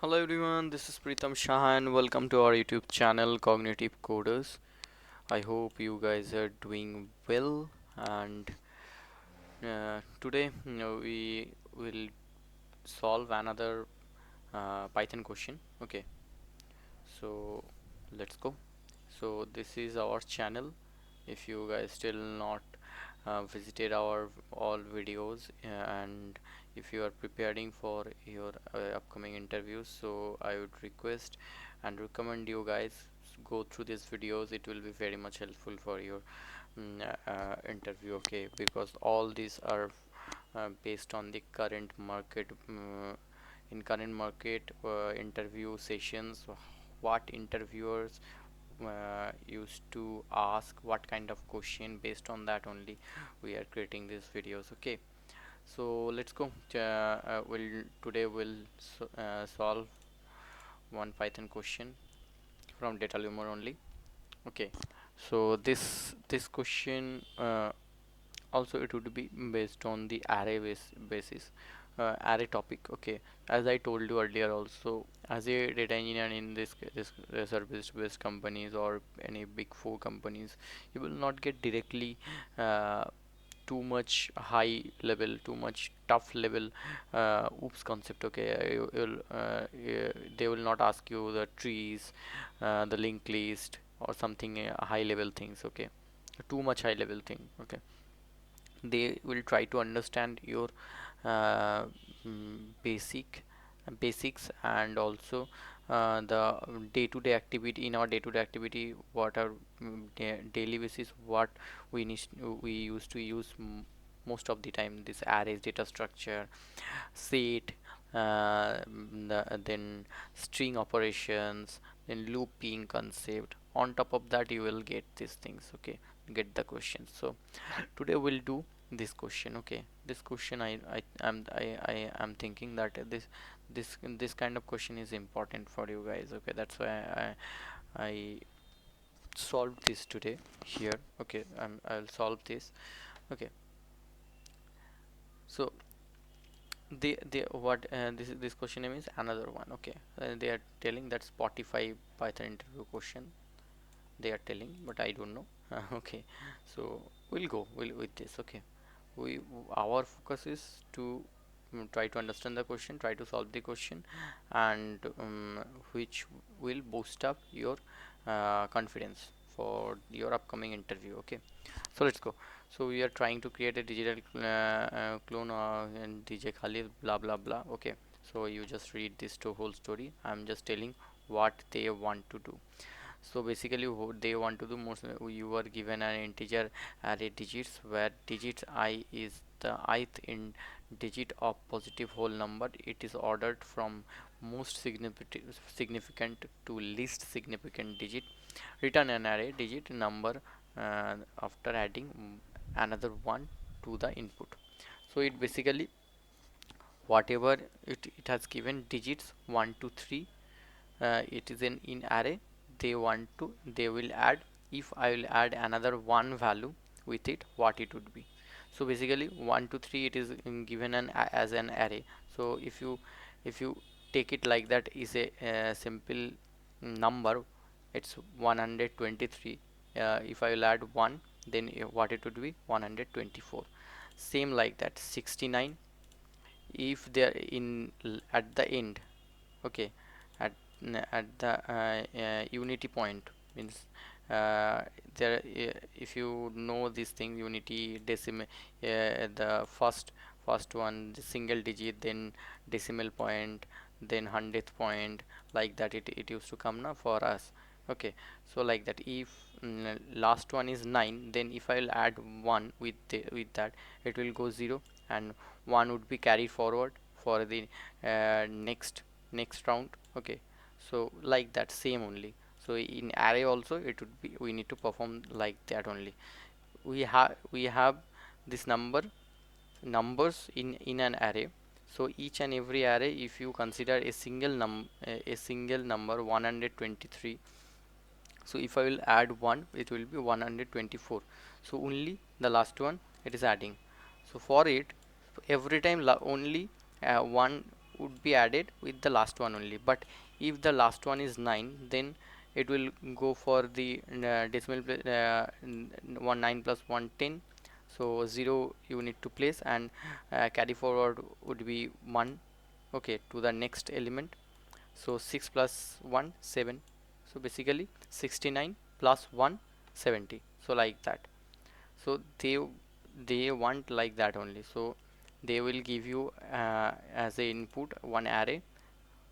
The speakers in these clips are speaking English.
Hello everyone, this is Pritam Shah and welcome to our YouTube channel Cognitive Coders. I hope you guys are doing well and today we will solve another Python question. Okay, so let's go. So this is our channel. If you guys still not visited our all videos and if you are preparing for your upcoming interviews, so I would request and recommend you guys go through these videos. It will be very much helpful for your interview. Okay, because all these are based on the current market. In current market interview sessions, what interviewers used to ask, what kind of question, based on that only we are creating these videos. Okay, so let's go. Today we'll solve one Python question from DataLemur only. Okay, so this question also it would be based on the basis array topic. Okay, as I told you earlier also, as a data engineer in this service based companies or any big four companies, you will not get directly uh, too much high level, too much tough level oops concept. Okay, they will not ask you the trees, the linked list or something high level things. Okay, too much high level thing. Okay, they will try to understand your uh, basics, and also the day-to-day activity. In our day-to-day activity, what are daily basis, what we need we used to use most of the time, this arrays, data structure, set, then string operations, then looping concept. On top of that you will get these things. Okay, get the questions. So today we'll do this question. Okay, this question I am thinking that this kind of question is important for you guys. Okay, that's why I solved this today here. Okay, I'll solve this. Okay, so they what this question name is another one. Okay, they are telling that Spotify Python interview question they are telling, but I don't know. Okay, so we'll with this. Okay, we our focus is to try to understand the question, try to solve the question, and which will boost up your confidence for your upcoming interview. Okay, so let's go. So we are trying to create a digital clone and DJ Khalid blah blah blah. Okay, so you just read this to whole story. I'm just telling what they want to do. So basically what they want to do, most you are given an integer array digits where digits I is the ith in digit of positive whole number. It is ordered from most significant to least significant digit. Return an array digit number after adding another one to the input. So it basically whatever it has given digits 1 to 3, it is an in array. They will add, if I will add another one value with it, what it would be. So basically 1 to 3 it is given as an array. So if you take it like that is a simple number, it's 123. If I will add 1, then what it would be 124. Same like that 69, if they are at the end. Okay, at at the unity point means there if you know this thing, unity decimal, the first one the single digit, then decimal point, then hundredth point, like that it used to come now for us. Okay, so like that if last one is 9, then if I will add 1 with that, it will go 0, and 1 would be carried forward for the next round. Okay, so like that same only. So in array also it would be, we need to perform like that only. We have this numbers in an array. So each and every array, if you consider a single number 123, so if I will add 1, it will be 124. So only the last one it is adding. So for it, every time only one would be added with the last one only. But if the last one is 9, then it will go for the decimal place, 1 9 plus 1 10. So 0 you need to place, and carry forward would be 1, okay, to the next element. So 6 plus 1 7. So basically 69 plus 1 70. So like that. So they want like that only. So they will give you as a input one array.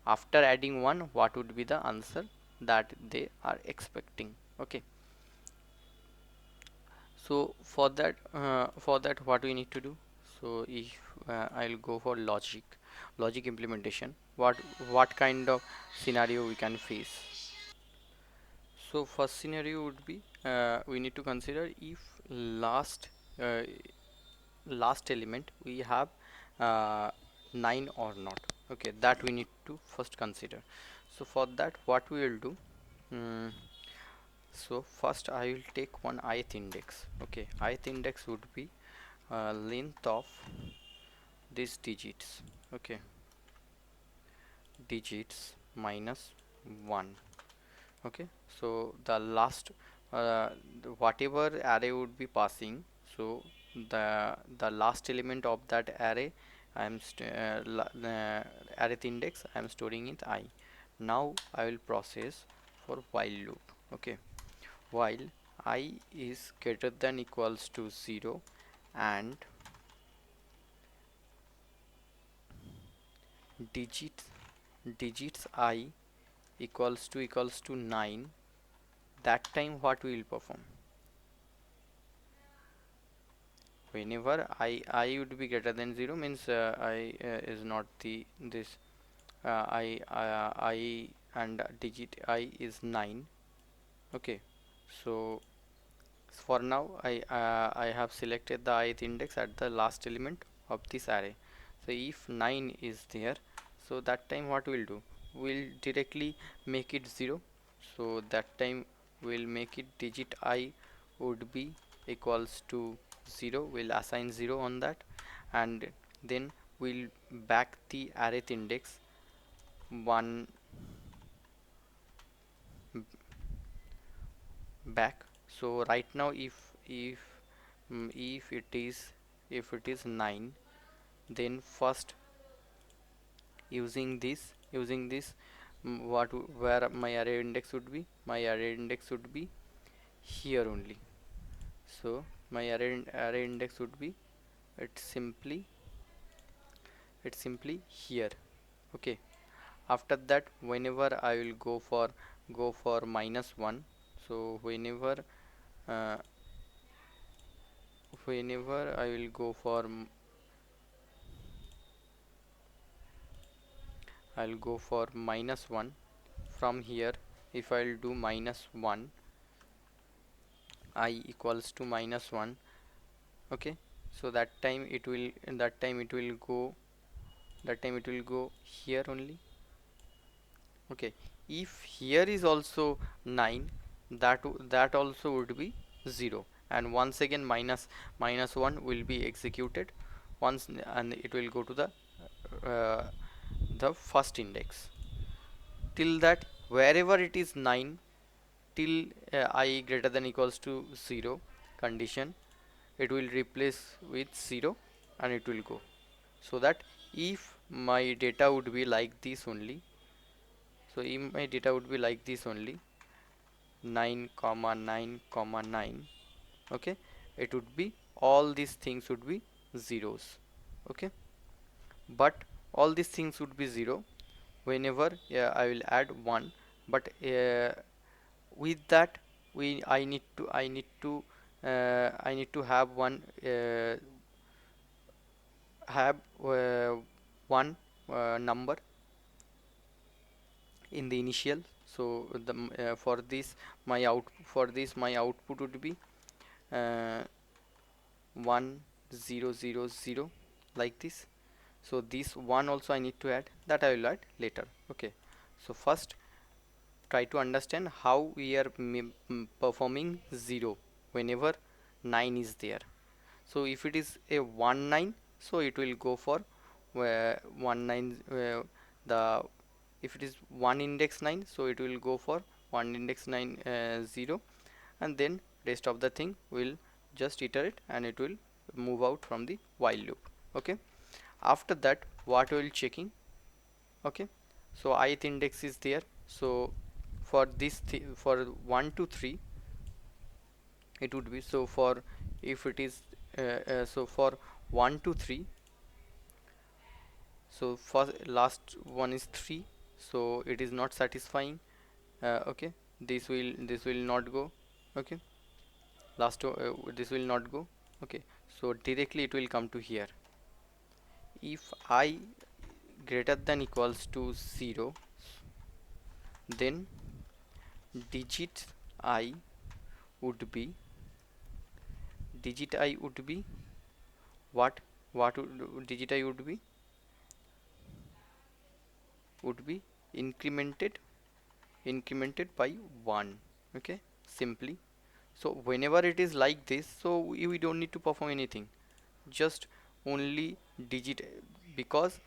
After adding 1, what would be the answer that they are expecting? Okay. So for that what we need to do? So if I'll go for logic implementation, what kind of scenario we can face? So first scenario would be, we need to consider if last uh, last element we have uh, 9 or not. Okay, that we need to first consider. So for that what we will do, mm, so first I will take one ith index. Okay, ith index would be length of these digits. Okay, digits minus 1. Okay, so the last whatever array would be passing, so the last element of that array I am array index I am storing it I. Now I will process for while loop. Okay, while I is greater than equals to 0 and digits digits I equals to 9, that time what we will perform? Whenever I would be greater than 0 means I is not the this I and digit I is 9. Okay, so for now I have selected the ith index at the last element of this array. So if 9 is there, so that time what we'll do, we'll directly make it 0. So that time we'll make it digit I would be equals to 0. We'll assign 0 on that, and then we'll back the array index 1 back. So right now if it is 9, then first using this where my array index would be, here only. So my array index would be, it's simply here. Okay, after that whenever I will go for -1. So uh, whenever I will go for I'll go for -1 from here. If I'll do -1, I equals to -1. Okay, so that time it will go here only. Okay, if here is also 9, that also would be 0, and once again minus 1 will be executed once, and it will go to uh, the first index. Till that, wherever it is 9, till I greater than equals to 0 condition, it will replace with 0 and it will go. So that if my data would be like this only, so if my data would be like this only, 9 comma 9 comma 9, okay, it would be, all these things would be zeros. Okay, but all these things would be 0 whenever I will add 1. But with that, I need to have one number in the initial. So for this my output would be uh, 1 0 0 0, like this. So this one also I need to add, that I will add later. Okay, so first try to understand how we are performing 0 whenever 9 is there. So if it is a 1 9, so it will go for where 19 the if it is one index 9, so it will go for one index 9 0, and then rest of the thing will just iterate and it will move out from the while loop. Okay, after that what we will checking. Okay, so ith index is there, so for this for 1 to 3 it would be, so for if it is so for 1 to 3, so first last one is 3, so it is not satisfying. Okay, this will not go. Okay, this will not go. Okay, so directly it will come to here. If I greater than equals to 0, then digit I would be digit I would be what digit I would be incremented by 1. Okay, simply. So whenever it is like this, so we don't need to perform anything, just only digit, because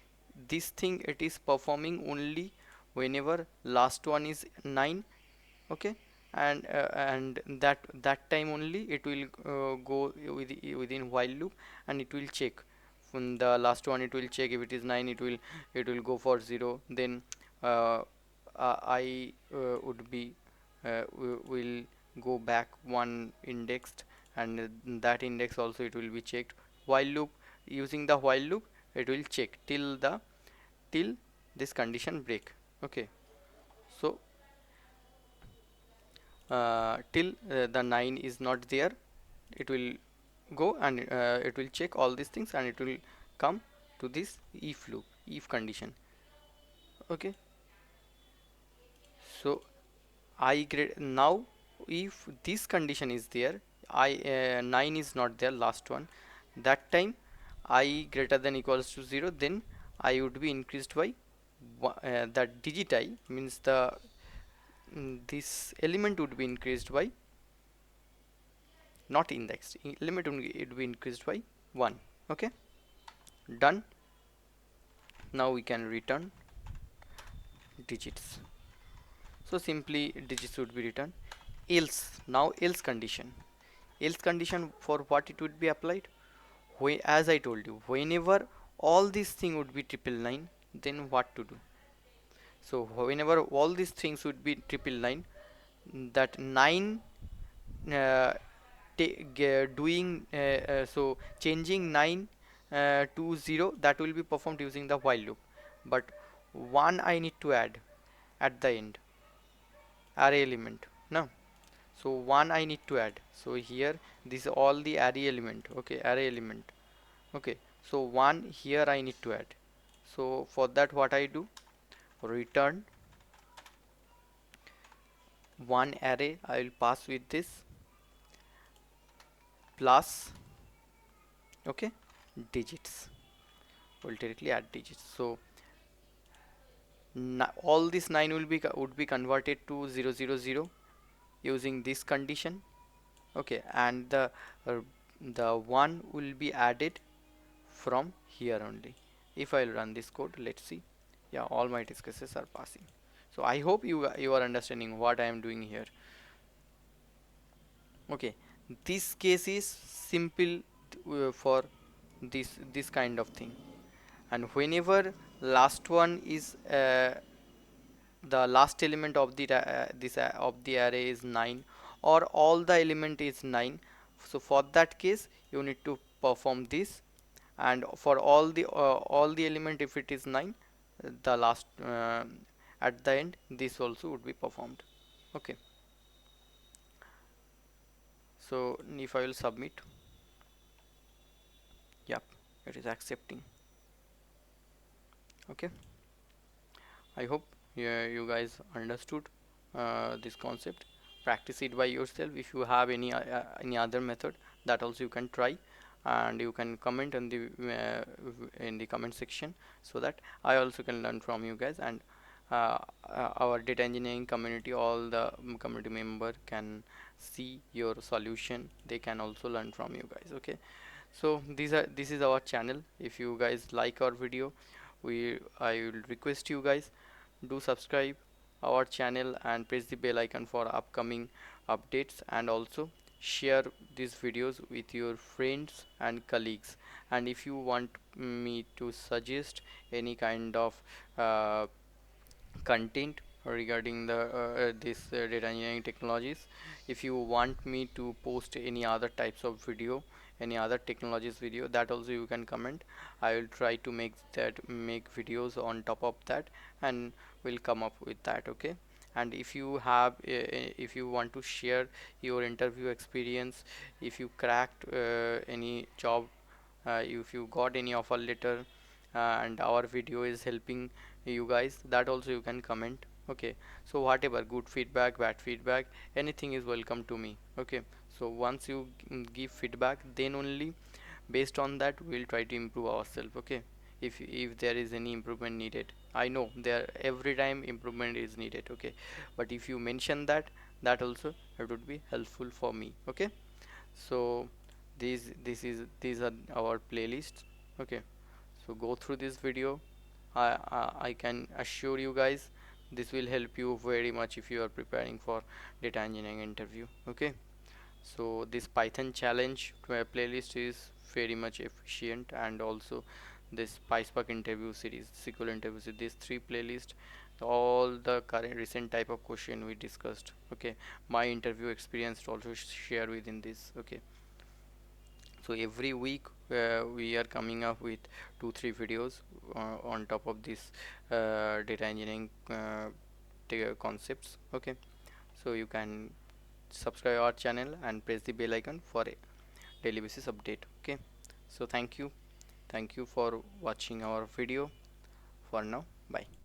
this thing it is performing only whenever last one is 9. Okay, and that time only it will go within while loop, and it will check from the last one. It will check if it is 9, it will go for 0, then uh, I would be will go back one indexed, and that index also it will be checked. While loop, using the while loop it will check till this condition break. Okay, so till the 9 is not there, it will go and it will check all these things, and it will come to this if loop, if condition. Okay, so I grade now, if this condition is there, I 9 is not there, last one, that time I greater than equals to 0, then I would be increased by that digit I means the this element would be increased by, not indexed element, only it will be increased by 1. Okay, done. Now we can return digits. So simply digits would be returned. Else, now else condition for what it would be applied, as I told you, whenever all these thing would be triple nine, then what to do? So whenever all these things would be triple nine, that 9 uh, doing so changing 9 to 0, that will be performed using the while loop, but one I need to add at the end, array element. No, so one I need to add, so here this is all the array element. Okay, array element. Okay, so one here I need to add. So for that what I do, return one array I will pass with this plus, okay, digits, will directly add digits. So all this 9 will be would be converted to 000 using this condition. Okay, and the one will be added from here only. If I'll run this code, let's see. Yeah, all my test cases are passing. So I hope you are understanding what I am doing here. Okay, this case is simple for this kind of thing, and whenever last one is the last element of the this of the array is 9, or all the element is 9, so for that case you need to perform this, and for all the element, if it is 9, the last at the end this also would be performed. Okay, so if I will submit, yep, it is accepting. Okay, I hope you guys understood this concept. Practice it by yourself. If you have any other method, that also you can try, and you can comment in the comment section, so that I also can learn from you guys, and our data engineering community, all the community member can see your solution. They can also learn from you guys. Okay, So this is our channel. If you guys like our video, I will request you guys do subscribe our channel and press the bell icon for upcoming updates, and also share these videos with your friends and colleagues. And if you want me to suggest any kind of uh, content regarding the this data engineering technologies, if you want me to post any other types of video, any other technologies video, that also you can comment. I will try to make videos on top of that, and will come up with that. Okay. And if you have if you want to share your interview experience, if you cracked any job, if you got any offer letter, and our video is helping you guys, that also you can comment. Okay. So whatever, good feedback, bad feedback, anything is welcome to me. Okay. So once you give feedback, then only based on that we'll try to improve ourselves. Okay. If there is any improvement needed, I know there every time improvement is needed. Okay. But if you mention that, that also it would be helpful for me. Okay. So these are our playlists. Okay. So go through this video. I can assure you guys this will help you very much if you are preparing for data engineering interview. Okay. So this Python challenge playlist is very much efficient, and also this PySpark interview series, SQL interview series, these three playlists, all the current recent type of question we discussed. Okay. My interview experience also share within this. Okay. So every week we are coming up with 2 3 videos on top of this data engineering concepts. Okay. So you can subscribe our channel and press the bell icon for a daily basis update. Okay. So thank you for watching our video. For now, bye.